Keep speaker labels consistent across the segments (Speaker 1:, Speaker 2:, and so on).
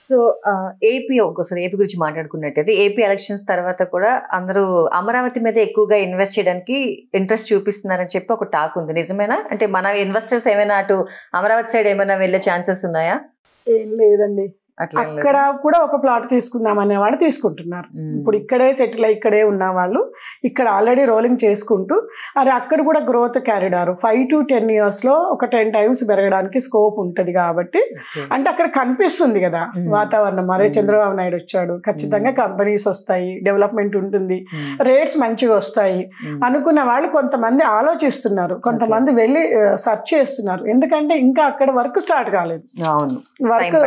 Speaker 1: So AP ఒక్కోసారి AP గురించి మాట్లాడుకున్నట్టయితే AP elections తర్వాత కూడా అందరూ అమరావతి మీద ఎక్కువగా ఇన్వెస్ట్ చేయడానికి ఇంట్రెస్ట్ చూపిస్తున్నారని చెప్పి ఒక టాక్ ఉంది, నిజమేనా? అంటే మన ఇన్వెస్టర్స్ ఏమైనా అటు అమరావతి సైడ్ ఏమైనా వెళ్ళే ఛాన్సెస్ ఉన్నాయా?
Speaker 2: ఏం లేదండి, అక్కడ కూడా ఒక ప్లాట్ తీసుకుందాం అనేవాడు తీసుకుంటున్నారు. ఇప్పుడు ఇక్కడే సెటిల్ అయ్యి ఇక్కడే ఉన్న వాళ్ళు ఇక్కడ ఆల్రెడీ రోలింగ్ చేసుకుంటూ అరే అక్కడ కూడా గ్రోత్ క్యారిడారు 5 to 10 years లో ఒక 10 times పెరగడానికి స్కోప్ ఉంటుంది కాబట్టి అంటే అక్కడ కనిపిస్తుంది కదా వాతావరణం. అరే చంద్రబాబు నాయుడు వచ్చాడు, ఖచ్చితంగా కంపెనీస్ వస్తాయి, డెవలప్మెంట్ ఉంటుంది, రేట్స్ మంచిగా వస్తాయి అనుకున్న వాళ్ళు కొంతమంది ఆలోచిస్తున్నారు, కొంతమంది వెళ్ళి సెర్చ్ చేస్తున్నారు. ఎందుకంటే ఇంకా అక్కడ వర్క్ స్టార్ట్ కాలేదు, వర్క్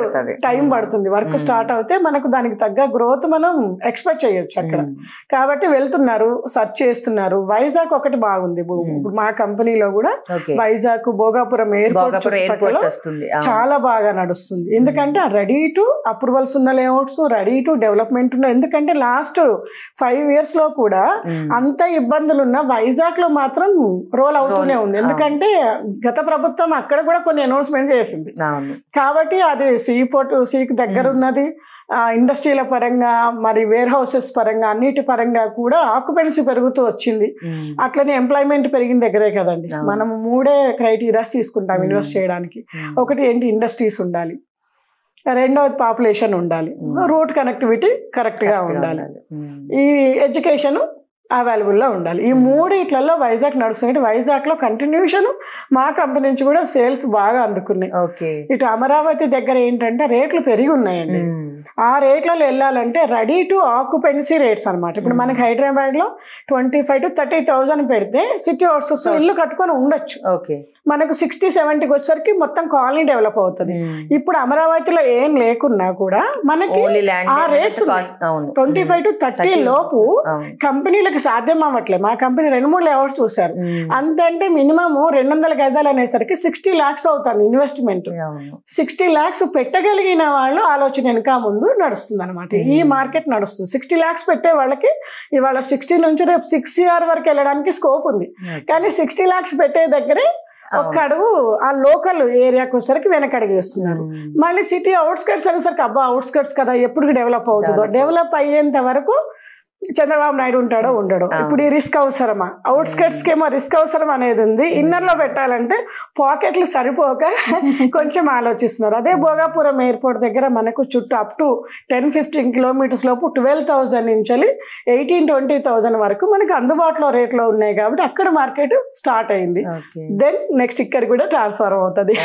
Speaker 2: టైం పడుతుంది. వర్క్ స్టార్ట్ అవుతే మనకు దానికి తగ్గ గ్రోత్ మనం ఎక్స్పెక్ట్ చేయొచ్చు అక్కడ. కాబట్టి వెళ్తున్నారు, సర్చ్ చేస్తున్నారు. వైజాగ్ ఒకటి బాగుంది, ఇప్పుడు మా కంపెనీలో కూడా వైజాగ్ భోగాపురం ఎయిర్పోర్ట్ చాలా బాగా నడుస్తుంది. ఎందుకంటే రెడీ టు అప్రూవల్స్ ఉన్న లేఅవుట్స్, రెడీ టు డెవలప్మెంట్ ఉన్న. ఎందుకంటే లాస్ట్ 5 years లో కూడా అంత ఇబ్బందులు ఉన్న వైజాగ్ లో మాత్రం రోల్ అవుతూనే ఉంది. ఎందుకంటే గత ప్రభుత్వం అక్కడ కూడా కొన్ని అనౌన్స్మెంట్ చేసింది కాబట్టి అది సీకి దగ్గర ఉన్నది. ఇండస్ట్రీల పరంగా మరి వేర్ హౌసెస్ పరంగా అన్నిటి పరంగా కూడా ఆక్యుపెన్సీ పెరుగుతూ వచ్చింది. అట్లనే ఎంప్లాయ్మెంట్ పెరిగిన దగ్గరే కదండి. మనం 3 క్రైటీరియాస్ తీసుకుంటాం ఇన్వెస్ట్ చేయడానికి. ఒకటి ఏంటి, ఇండస్ట్రీస్ ఉండాలి, రెండవది పాపులేషన్ ఉండాలి, రోడ్ కనెక్టివిటీ కరెక్ట్గా ఉండాలి, ఈ ఎడ్యుకేషన్ అవైలబుల్లో ఉండాలి. ఈ 3 వైజాగ్ నడుస్తుంది. వైజాగ్లో కంటిన్యూషన్ మా కంపెనీ నుంచి కూడా సేల్స్ బాగా అందుకున్నాయి. ఇటు అమరావతి దగ్గర ఏంటంటే రేట్లు పెరిగి ఉన్నాయండి. ఆ రేట్లలో వెళ్ళాలంటే రెడీ టు ఆక్యుపెన్సీ రేట్స్ అనమాట. ఇప్పుడు మనకి హైదరాబాద్లో 25,000 to 30,000 పెడితే సిటీ అవుట్స్కట్స్ ఇల్లు కట్టుకొని ఉండొచ్చు. మనకు 60-70 వచ్చేసరికి మొత్తం కాలనీ డెవలప్ అవుతుంది. ఇప్పుడు అమరావతిలో ఏం లేకున్నా కూడా మనకి ఆ రేట్స్ 25 to 30 లోపు కంపెనీలకు సాధ్యం అవ్వట్లేదు. మా కంపెనీ 2-3 లేఅవుట్స్ చూసారు. అంతంటే మినిమం 200 గజాలు అనేసరికి 60 lakhs అవుతుంది ఇన్వెస్ట్మెంట్. 60 lakhs పెట్టగలిగిన వాళ్ళు ఆలోచన వెనక ముందు నడుస్తుంది అనమాట. ఈ మార్కెట్ నడుస్తుంది. 60 lakhs పెట్టే వాళ్ళకి ఇవాళ 60 నుంచి రేపు 6 years వరకు వెళ్ళడానికి స్కోప్ ఉంది. కానీ 60 lakhs పెట్టే దగ్గరే ఒక అడుగు ఆ లోకల్ ఏరియాకి వచ్చేసరికి వెనకడిగేస్తున్నారు. మళ్ళీ సిటీ అవుట్స్కట్స్ అనేసరికి అబ్బా అవుట్స్కట్స్ కదా ఎప్పుడు డెవలప్ అవుతుందో, డెవలప్ అయ్యేంత వరకు చంద్రబాబు నాయుడు ఉంటాడో ఉండడో. ఇప్పుడు ఈ రిస్క్ అవసరమా? అవుట్స్కట్స్కి ఏమో రిస్క్ అవసరం అనేది ఉంది. ఇన్నర్లో పెట్టాలంటే పాకెట్లు సరిపోక కొంచెం ఆలోచిస్తున్నారు. అదే భోగాపురం ఎయిర్పోర్ట్ దగ్గర మనకు చుట్టూ అప్ టు 10-15 kilometers లోపు 12,000 నుంచి 18-20,000 వరకు మనకు అందుబాటులో రేట్లో ఉన్నాయి కాబట్టి అక్కడ మార్కెట్ స్టార్ట్ అయింది. దెన్ నెక్స్ట్ ఇక్కడ కూడా ట్రాన్స్ఫర్ అవుతుంది.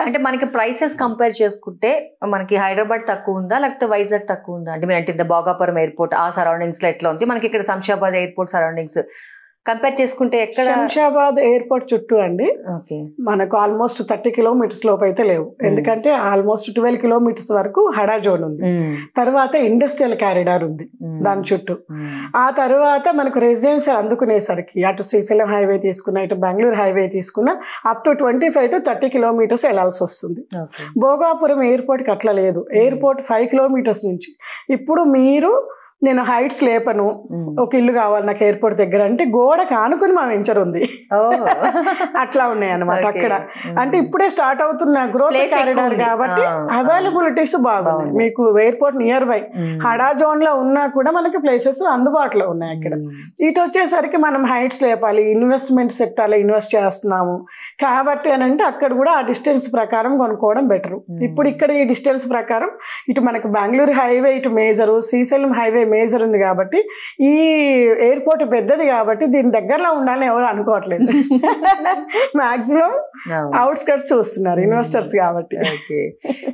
Speaker 1: అంటే మనకి ప్రైసెస్ కంపేర్ చేసుకుంటే మనకి హైదరాబాద్ తక్కువ ఉందా లేకపోతే వైజాగ్ తక్కువ ఉందా? అంటే భోగాపురం ఎయిర్పోర్ట్ ఆ సరౌండింగ్స్ ఎట్లా ఉంది? మనకి ఇక్కడ శంషాబాద్ ఎయిర్పోర్ట్ సరౌండింగ్స్ కంపేర్ చేసుకుంటే ఎక్కడ?
Speaker 2: శంషాబాద్ ఎయిర్పోర్ట్ చుట్టూ అండి మనకు ఆల్మోస్ట్ 30 kilometers లోపు అయితే లేవు. ఎందుకంటే ఆల్మోస్ట్ 12 kilometers వరకు హడా జోన్ ఉంది. తర్వాత ఇండస్ట్రియల్ కారిడార్ ఉంది దాని చుట్టూ. ఆ తర్వాత మనకు రెసిడెన్షియల్ అందుకునేసరికి అటు శ్రీశైలం హైవే తీసుకున్నా, ఇటు బెంగళూరు హైవే తీసుకున్నా అప్ టు 25 to 30 kilometers వెళ్ళాల్సి వస్తుంది. భోగాపురం ఎయిర్పోర్ట్కి అట్లా లేదు. ఎయిర్పోర్ట్ 5 kilometers నుంచి. ఇప్పుడు మీరు నేను హైట్స్ లేపను, ఒక ఇల్లు కావాలి నాకు ఎయిర్పోర్ట్ దగ్గర అంటే గోడకు ఆనుకుని మా వెంచర్ ఉంది. అట్లా ఉన్నాయి అనమాట అక్కడ. అంటే ఇప్పుడే స్టార్ట్ అవుతున్న గ్రోత్ కారిడార్ కాబట్టి అవైలబిలిటీస్ బాగున్నాయి. మీకు ఎయిర్పోర్ట్ నియర్ బై హడా జోన్ లో ఉన్నా కూడా మనకి ప్లేసెస్ అందుబాటులో ఉన్నాయి అక్కడ. ఇటు వచ్చేసరికి మనం హైట్స్ లేపాలి, ఇన్వెస్ట్మెంట్ సెక్టార్లో ఇన్వెస్ట్ చేస్తున్నాము కాబట్టి అని అంటే అక్కడ కూడా ఆ డిస్టెన్స్ ప్రకారం కొనుక్కోవడం బెటరు. ఇప్పుడు ఇక్కడ ఈ డిస్టెన్స్ ప్రకారం ఇటు మనకు బెంగళూరు హైవే, ఇటు మేజరు, శ్రీశైలం హైవే మేజర్ ఉంది కాబట్టి ఈ ఎయిర్పోర్ట్ పెద్దది కాబట్టి దీని దగ్గరలో ఉండాలని ఎవరు అనుకోవట్లేదు. మాక్సిమం అవుట్స్కట్స్ చూస్తున్నారు ఇన్వెస్టర్స్ కాబట్టి.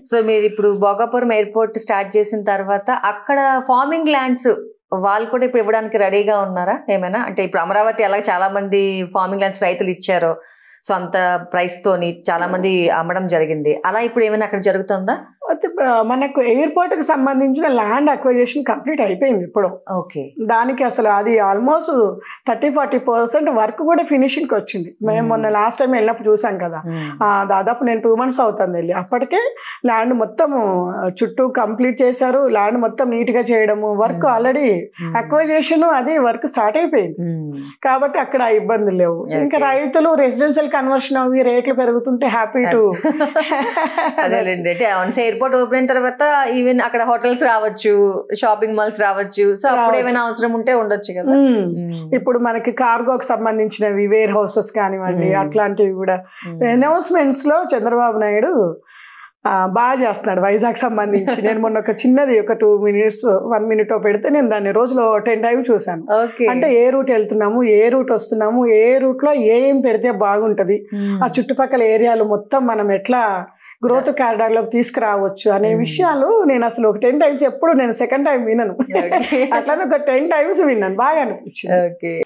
Speaker 1: సో మీరు ఇప్పుడు భోగాపురం ఎయిర్పోర్ట్ స్టార్ట్ చేసిన తర్వాత అక్కడ ఫార్మింగ్ ల్యాండ్స్ వాళ్ళు కూడా ఇప్పుడు ఇవ్వడానికి రెడీగా ఉన్నారా ఏమైనా? అంటే ఇప్పుడు అమరావతి అలాగే చాలా మంది ఫార్మింగ్ ల్యాండ్స్ రైతులు ఇచ్చారు, సో అంత ప్రైస్ తోని చాలా మంది అమ్మడం జరిగింది. అలా ఇప్పుడు ఏమైనా అక్కడ జరుగుతుందా?
Speaker 2: మనకు ఎయిర్పోర్ట్ కి సంబంధించిన ల్యాండ్ అక్విజిషన్ కంప్లీట్ అయిపోయింది ఇప్పుడు. దానికి అసలు అది ఆల్మోస్ట్ 30-40% వర్క్ కూడా ఫినిషింగ్ వచ్చింది. మేము మొన్న లాస్ట్ టైం వెళ్ళినప్పుడు చూసాం కదా, దాదాపు నేను 2 months అవుతుంది వెళ్ళి. అప్పటికే ల్యాండ్ మొత్తం చుట్టూ కంప్లీట్ చేశారు. ల్యాండ్ మొత్తం నీట్ గా చేయడము, వర్క్ ఆల్రెడీ అక్విజిషన్ అది వర్క్ స్టార్ట్ అయిపోయింది కాబట్టి అక్కడ ఇబ్బందులు లేవు. ఇంకా రైతులు రెసిడెన్షియల్ కన్వర్షన్ అవి రేట్లు పెరుగుతుంటే హ్యాపీ టు
Speaker 1: ఎయిర్పోర్ట్ ఓపెన్ అయిన తర్వాత ఈవెన్ అక్కడ హోటల్స్ రావచ్చు, షాపింగ్ మాల్స్ రావచ్చు, సో అప్పుడు ఏమైనా అవసరం ఉంటే ఉండొచ్చు కదా.
Speaker 2: ఇప్పుడు మనకి కార్గోకి సంబంధించినవి వేర్ హౌసెస్ కానివ్వండి, అట్లాంటివి కూడా అనౌన్స్మెంట్స్ లో చంద్రబాబు నాయుడు బాగా చేస్తున్నాడు వైజాగ్ సంబంధించి. నేను మొన్న ఒక చిన్నది ఒక 2 minutes 1 minute పెడితే నేను దాన్ని రోజులో 10 times చూసాను. అంటే ఏ రూట్ వెళ్తున్నాము, ఏ రూట్ వస్తున్నాము, ఏ రూట్ లో ఏం పెడితే బాగుంటది, ఆ చుట్టుపక్కల ఏరియాలు మొత్తం మనం ఎట్లా గ్రోత్ కారిడార్ లోకి తీసుకురావచ్చు అనే విషయాలు నేను అసలు ఒక 10 times, ఎప్పుడు నేను సెకండ్ టైం వినను, అట్లా ఒక 10 times విన్నాను, బాగా అనిపించింది.